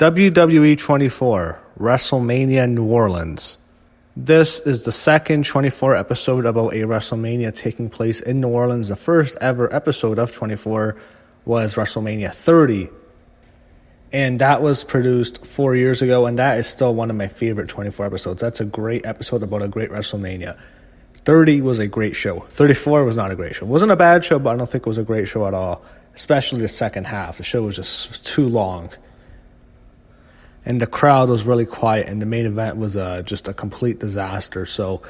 WWE 24, WrestleMania New Orleans. This is the second 24 episode about a WrestleMania taking place in New Orleans. The first ever episode of 24 was WrestleMania 30. And that was produced 4 years ago, and that is still one of my favorite 24 episodes. That's a great episode about a great WrestleMania. 30 was a great show. 34 was not a great show. It wasn't a bad show, but I don't think it was a great show at all, especially the second half. The show was just too long. And the crowd was really quiet, and the main event was just a complete disaster. So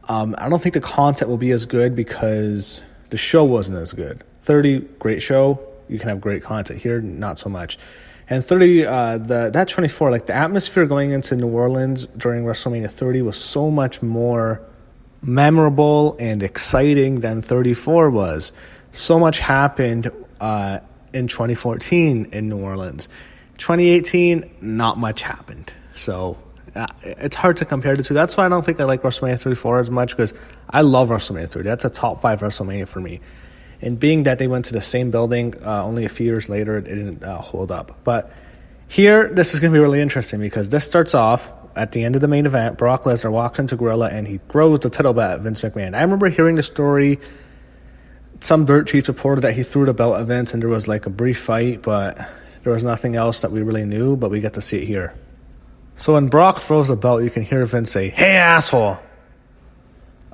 I don't think the content will be as good because the show wasn't as good. 30, great show. You can have great content. Here, not so much. And 30, that 24, like the atmosphere going into New Orleans during WrestleMania 30 was so much more memorable and exciting than 34 was. So much happened in 2014 in New Orleans. 2018, not much happened. So it's hard to compare the two. That's why I don't think I like WrestleMania 34 as much, because I love WrestleMania 30. That's a top 5 WrestleMania for me. And being that they went to the same building only a few years later, it didn't hold up. But here, this is going to be really interesting because this starts off at the end of the main event. Brock Lesnar walks into Gorilla and he throws the title belt at Vince McMahon. I remember hearing the story. Some dirt sheets reported that he threw the belt at Vince and there was like a brief fight, but there was nothing else that we really knew, but we get to see it here. So when Brock throws the belt, you can hear Vince say, "Hey, asshole."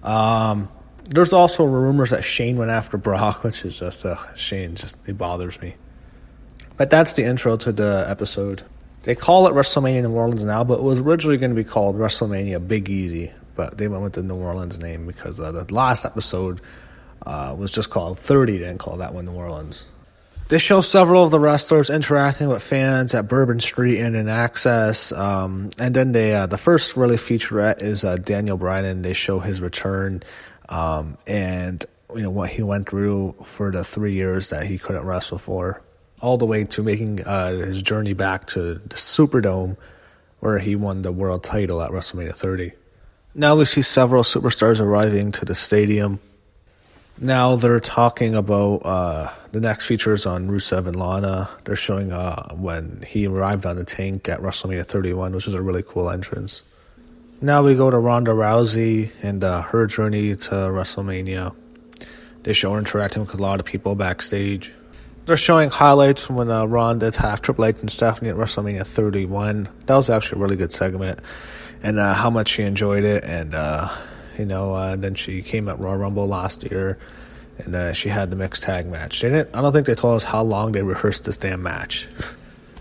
There's also rumors that Shane went after Brock, which is just, Shane, it bothers me. But that's the intro to the episode. They call it WrestleMania New Orleans now, but it was originally going to be called WrestleMania Big Easy. But they went with the New Orleans name because the last episode was just called 30. They didn't call that one New Orleans. They show several of the wrestlers interacting with fans at Bourbon Street and in Access. And then the first really featurette is Daniel Bryan. They show his return. And what he went through for the 3 years that he couldn't wrestle for, all the way to making his journey back to the Superdome, where he won the world title at WrestleMania 30. Now we see several superstars arriving to the stadium. Now they're talking about the next features on Rusev and Lana. They're showing when he arrived on the tank at WrestleMania 31, which is a really cool entrance. Now we go to Ronda Rousey and her journey to WrestleMania. They show her interacting with a lot of people backstage. They're showing highlights from when Ronda attacked Triple H and Stephanie at WrestleMania 31. That was actually a really good segment, and how much she enjoyed it. And then she came at Royal Rumble last year, and she had the mixed tag match. I don't think they told us how long they rehearsed this damn match.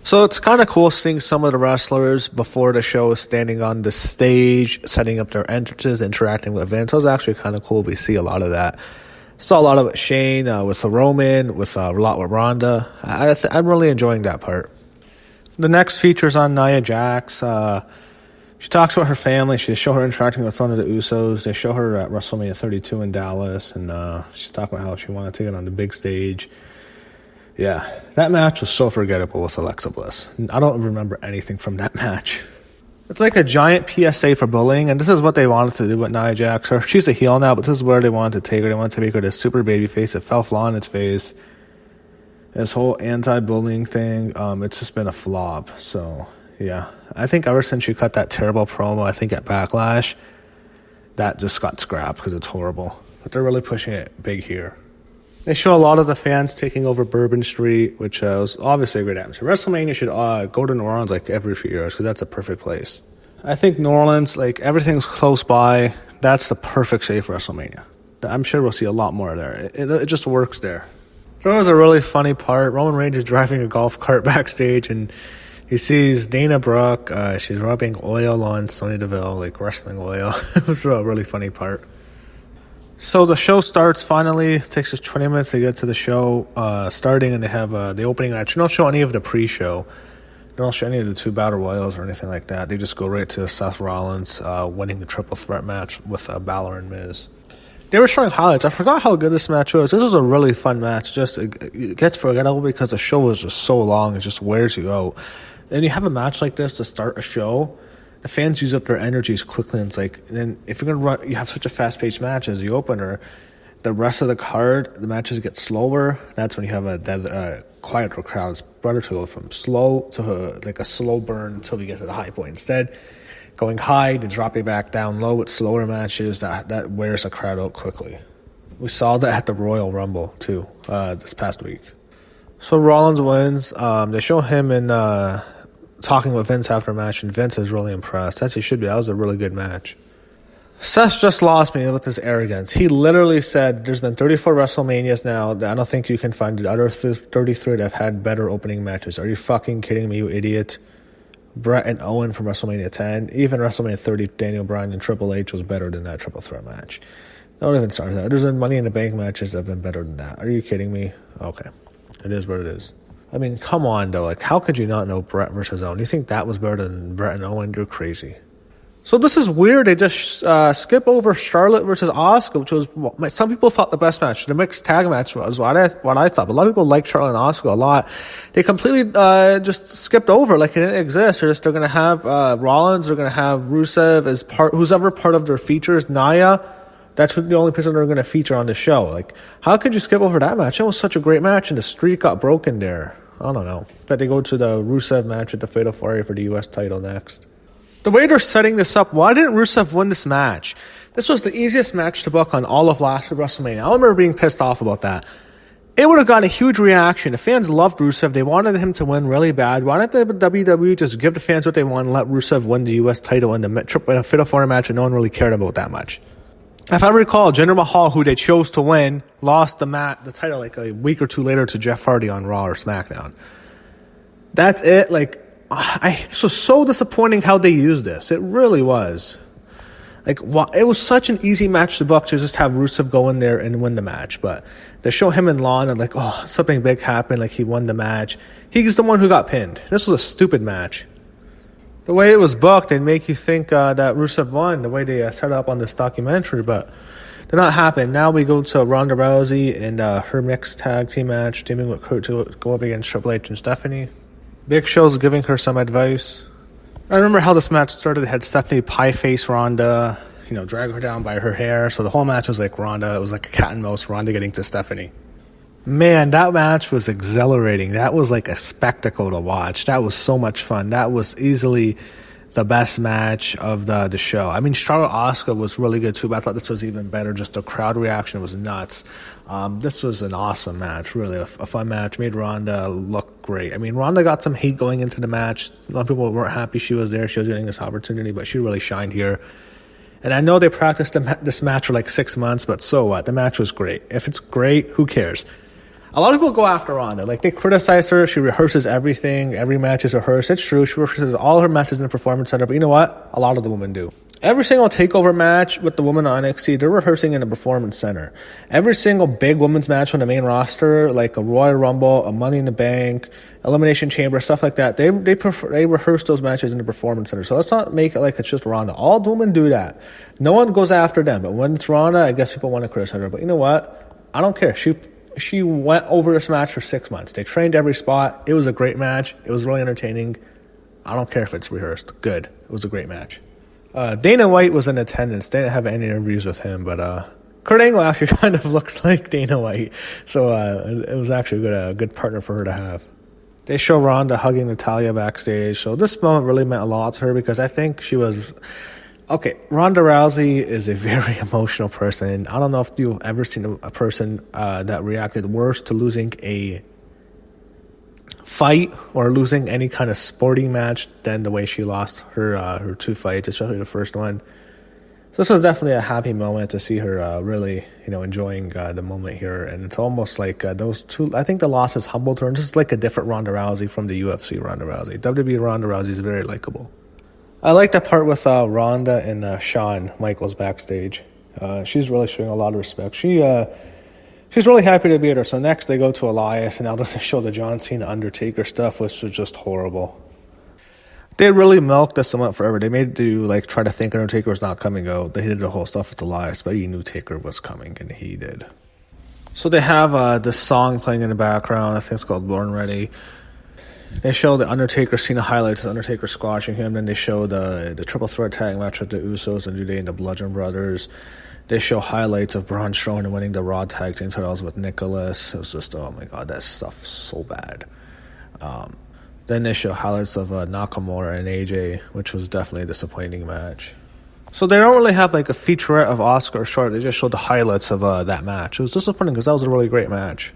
So it's kind of cool seeing some of the wrestlers before the show standing on the stage, setting up their entrances, interacting with Vince. It was actually kind of cool. We see a lot of that. Saw a lot of it Shane, with the Roman, with a lot with Ronda. I'm really enjoying that part. The next feature's on Nia Jax. She talks about her family. She show her interacting with one of the Usos. They show her at WrestleMania 32 in Dallas, and she's talking about how she wanted to get on the big stage. Yeah, that match was so forgettable with Alexa Bliss. I don't remember anything from that match. It's like a giant PSA for bullying, and this is what they wanted to do with Nia Jax. She's a heel now, but this is where they wanted to take her. They wanted to make her this super baby face. It fell flat on its face. This whole anti-bullying thing, it's just been a flop. So, yeah. I think ever since she cut that terrible promo, I think at Backlash, that just got scrapped because it's horrible. But they're really pushing it big here. They show a lot of the fans taking over Bourbon Street, which was obviously a great atmosphere. WrestleMania should go to New Orleans like every few years because that's a perfect place. I think New Orleans, like everything's close by. That's the perfect shape for WrestleMania. I'm sure we'll see a lot more there. It just works there. There was a really funny part. Roman Reigns is driving a golf cart backstage and he sees Dana Brooke. She's rubbing oil on Sonya Deville, like wrestling oil. It was a really funny part. So the show starts finally. It takes us 20 minutes to get to the show starting, and they have the opening match. They don't show any of the pre-show. They don't show any of the 2 battle royals or anything like that. They just go right to Seth Rollins winning the triple threat match with Balor and Miz. They were showing highlights. I forgot how good this match was. This was a really fun match. Just it gets forgettable because the show was just so long. It just wears you out. And you have a match like this to start a show. The fans use up their energies quickly, and it's like, then if you're gonna run, you have such a fast-paced match as the opener, the rest of the card, the matches get slower. That's when you have a quieter crowd. It's better to go from slow to like a slow burn until we get to the high point. Instead, going high to drop you back down low with slower matches, that wears a crowd out quickly. We saw that at the Royal Rumble, too, this past week. So Rollins wins. They show him in talking with Vince after a match, and Vince is really impressed, as he should be. That was a really good match. Seth just lost me with his arrogance. He literally said there's been 34 WrestleManias now. I don't think you can find the other 33 that have had better opening matches. Are you fucking kidding me, you idiot? Brett and Owen from WrestleMania 10. Even WrestleMania 30, Daniel Bryan and Triple H was better than that triple threat match. Don't even start that. There's been Money in the Bank matches that have been better than that. Are you kidding me? Okay. It is what it is. I mean, come on, though. Like, how could you not know Brett versus Owen? You think that was better than Brett and Owen? You're crazy. So this is weird. They just skip over Charlotte versus Asuka, which was some people thought the best match. The mixed tag match was what I thought. But a lot of people like Charlotte and Asuka a lot. They completely just skipped over like it didn't exist. They're going to have Rollins. They're going to have Rusev as who's ever part of their features. Nia. That's the only person they're going to feature on the show. Like, how could you skip over that match? It was such a great match, and the streak got broken there. I don't know. But they go to the Rusev match with the Fatal 4-Way for the U.S. title next. The way they're setting this up, why didn't Rusev win this match? This was the easiest match to book on all of last week's WrestleMania. I remember being pissed off about that. It would have gotten a huge reaction. The fans loved Rusev. They wanted him to win really bad. Why didn't the WWE just give the fans what they want and let Rusev win the U.S. title in the Fatal 4-Way match, and no one really cared about that much? If I recall, Jinder Mahal, who they chose to win, lost the title like a week or two later to Jeff Hardy on Raw or SmackDown. That's it. Like, this was so disappointing how they used this. It really was. Like, it was such an easy match to book to just have Rusev go in there and win the match. But they show him and Lana like, oh, something big happened. Like, he won the match. He's the one who got pinned. This was a stupid match. The way it was booked, they'd make you think that Rusev won, the way they set up on this documentary, but did not happen. Now we go to Ronda Rousey and her mixed tag team match, teaming with Kurt to go up against Triple H and Stephanie. Big Show's giving her some advice. I remember how this match started. They had Stephanie pie-face Ronda, drag her down by her hair. So the whole match was like Ronda. It was like a cat and mouse, Ronda getting to Stephanie. Man, that match was exhilarating. That was like a spectacle to watch. That was so much fun. That was easily the best match of the show. I mean, Charlotte Asuka was really good too, but I thought this was even better. Just the crowd reaction was nuts. This was an awesome match, really a fun match. Made Ronda look great. I mean, Ronda got some hate going into the match. A lot of people weren't happy she was there. She was getting this opportunity, but she really shined here. And I know they practiced this match for like 6 months, but so what? The match was great. If it's great, who cares? A lot of people go after Ronda. Like, they criticize her. She rehearses everything. Every match is rehearsed. It's true. She rehearses all her matches in the Performance Center. But you know what? A lot of the women do. Every single takeover match with the women on NXT, they're rehearsing in the Performance Center. Every single big women's match on the main roster, like a Royal Rumble, a Money in the Bank, Elimination Chamber, stuff like that, they rehearse those matches in the Performance Center. So let's not make it like it's just Ronda. All the women do that. No one goes after them. But when it's Ronda, I guess people want to criticize her. But you know what? I don't care. She went over this match for 6 months. They trained every spot. It was a great match. It was really entertaining. I don't care if it's rehearsed. Good. It was a great match. Dana White was in attendance. They didn't have any interviews with him, but Kurt Angle actually kind of looks like Dana White. So it was actually a good partner for her to have. They show Ronda hugging Natalya backstage. So this moment really meant a lot to her because I think she was... Okay, Ronda Rousey is a very emotional person. I don't know if you've ever seen a person that reacted worse to losing a fight or losing any kind of sporting match than the way she lost her 2 fights, especially the first one. So this was definitely a happy moment to see her really, enjoying the moment here. And it's almost like those two, I think the losses humbled her. And just like a different Ronda Rousey from the UFC Ronda Rousey. WWE Ronda Rousey is very likable. I like that part with Ronda and Shawn Michaels backstage. She's really showing a lot of respect. She's really happy to be there. So next they go to Elias, and now they're going to show the John Cena Undertaker stuff, which was just horrible. They really milked this and went forever. They made you try to think Undertaker was not coming out. They did the whole stuff with Elias, but you knew Taker was coming, and he did. So they have this song playing in the background. I think it's called Born Ready. They show the Undertaker Cena highlights, the Undertaker squashing him. Then they show the triple threat tag match with the Usos and New Day and the Bludgeon Brothers. They show highlights of Braun Strowman winning the Raw Tag Team titles with Nicholas. It was just, oh my god, that stuff's so bad. Then they show highlights of Nakamura and AJ, which was definitely a disappointing match. So they don't really have like a featurette of Asuka or Charlotte. They just showed the highlights of that match. It was disappointing because that was a really great match.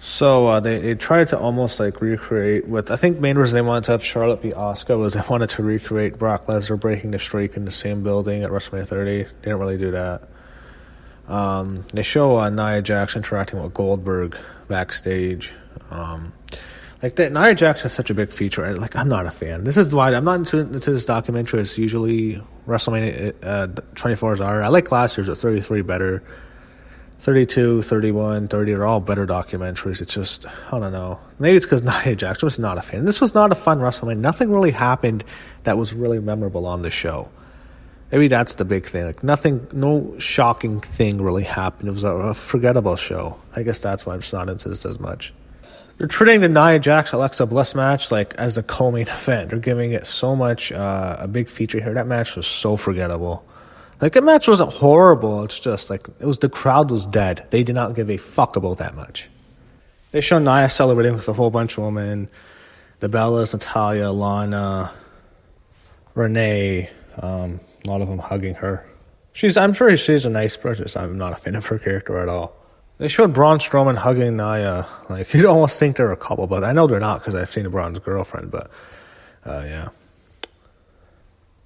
So they tried to almost like recreate with, I think main reason they wanted to have Charlotte beat Asuka was they wanted to recreate Brock Lesnar breaking the streak in the same building at WrestleMania 30. They didn't really do that. They show Nia Jax interacting with Goldberg backstage. Like that, Nia Jax has such a big feature. Like, I'm not a fan. This is why I'm not into this documentary. It's usually WrestleMania 24s are. I like last year's at 33 better. 32, 31, 30 are all better documentaries. It's just, I don't know. Maybe it's because Nia Jax was not a fan. This was not a fun WrestleMania. Nothing really happened that was really memorable on the show. Maybe that's the big thing. Like, nothing, no shocking thing really happened. It was a forgettable show. I guess that's why I'm just not into this as much. They're treating the Nia Jax Alexa Bliss match like as the co-main event. They're giving it so much a big feature here. That match was so forgettable. Like, the match wasn't horrible. It's just like it was, the crowd was dead. They did not give a fuck about that match. They show Nia celebrating with a whole bunch of women. The Bellas, Natalya, Lana, Renee. A lot of them hugging her. I'm sure she's a nice person. I'm not a fan of her character at all. They showed Braun Strowman hugging Nia. Like, you'd almost think they're a couple, but I know they're not because I've seen Braun's girlfriend, but yeah.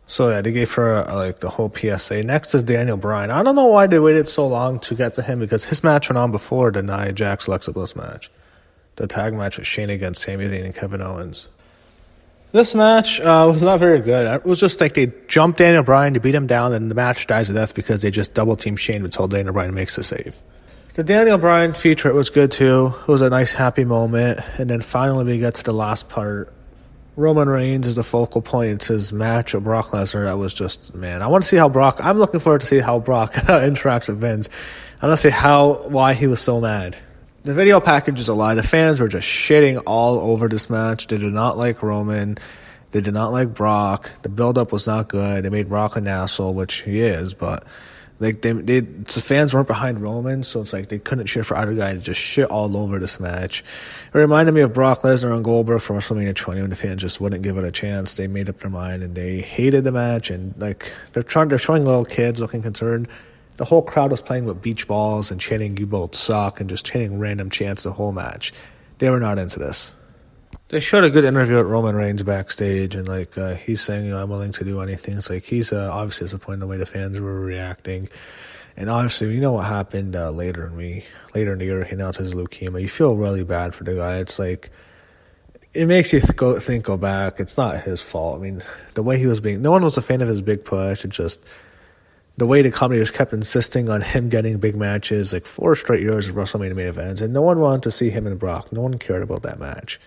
So, yeah, they gave her, like, the whole PSA. Next is Daniel Bryan. I don't know why they waited so long to get to him because his match went on before the Nia Jax Alexa Bliss match. The tag match with Shane against Sami Zayn and Kevin Owens. This match was not very good. It was just like they jumped Daniel Bryan to beat him down, and the match dies to death because they just double-team Shane until Daniel Bryan makes the save. The Daniel Bryan feature was good too. It was a nice happy moment. And then finally we get to the last part. Roman Reigns is the focal point. It's his match with Brock Lesnar. That was just, man, I want to see how I'm looking forward to see how Brock interacts with Vince. I want to see why he was so mad. The video package is a lie. The fans were just shitting all over this match. They did not like Roman. They did not like Brock. The build-up was not good. They made Brock an asshole, which he is, but like the fans weren't behind Roman, so it's like they couldn't cheer for either guy and just shit all over this match. It reminded me of Brock Lesnar and Goldberg from WrestleMania 20 when the fans just wouldn't give it a chance. They made up their mind and they hated the match, and like they're showing little kids looking concerned. The whole crowd was playing with beach balls and chanting "You both suck" and just chanting random chants the whole match. They were not into this. They showed a good interview with Roman Reigns backstage, and like he's saying, I'm willing to do anything. It's like he's obviously disappointed in the way the fans were reacting, and obviously you know what happened later in the year. He announced his leukemia. You feel really bad for the guy. It's like it makes you go back. It's not his fault. I mean, the way he was no one was a fan of his big push. It's just the way the company just kept insisting on him getting big matches, like 4 straight years of WrestleMania main events, and no one wanted to see him and Brock. No one cared about that match.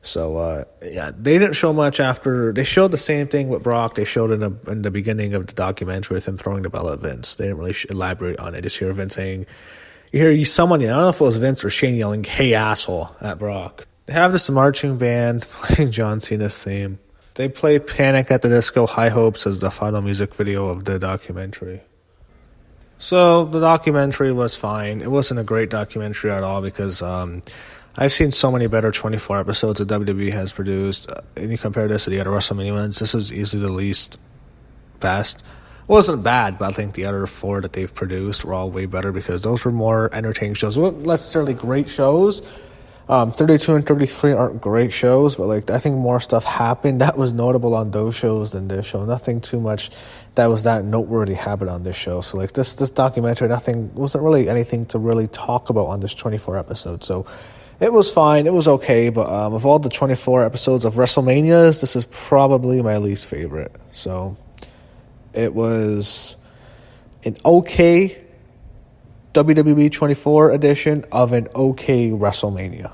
So, yeah, they didn't show much after. They showed the same thing with Brock. They showed in the beginning of the documentary with him throwing the bell at Vince. They didn't really elaborate on it. Just hear Vince saying, I don't know if it was Vince or Shane yelling, "Hey, asshole," at Brock. They have this marching band playing John Cena's theme. They play Panic at the Disco High Hopes as the final music video of the documentary. So, the documentary was fine. It wasn't a great documentary at all because, I've seen so many better 24 episodes that WWE has produced. And you compare this to the other WrestleMania ones, this is easily the least best. It wasn't bad, but I think the other 4 that they've produced were all way better because those were more entertaining shows. They weren't necessarily great shows. 32 and 33 aren't great shows, but like I think more stuff happened that was notable on those shows than this show. Nothing too much that was that noteworthy happened on this show. So like this documentary, wasn't really anything to really talk about on this 24 episodes. So it was fine. It was okay. But of all the 24 episodes of WrestleManias, this is probably my least favorite. So it was an okay WWE 24 edition of an okay WrestleMania.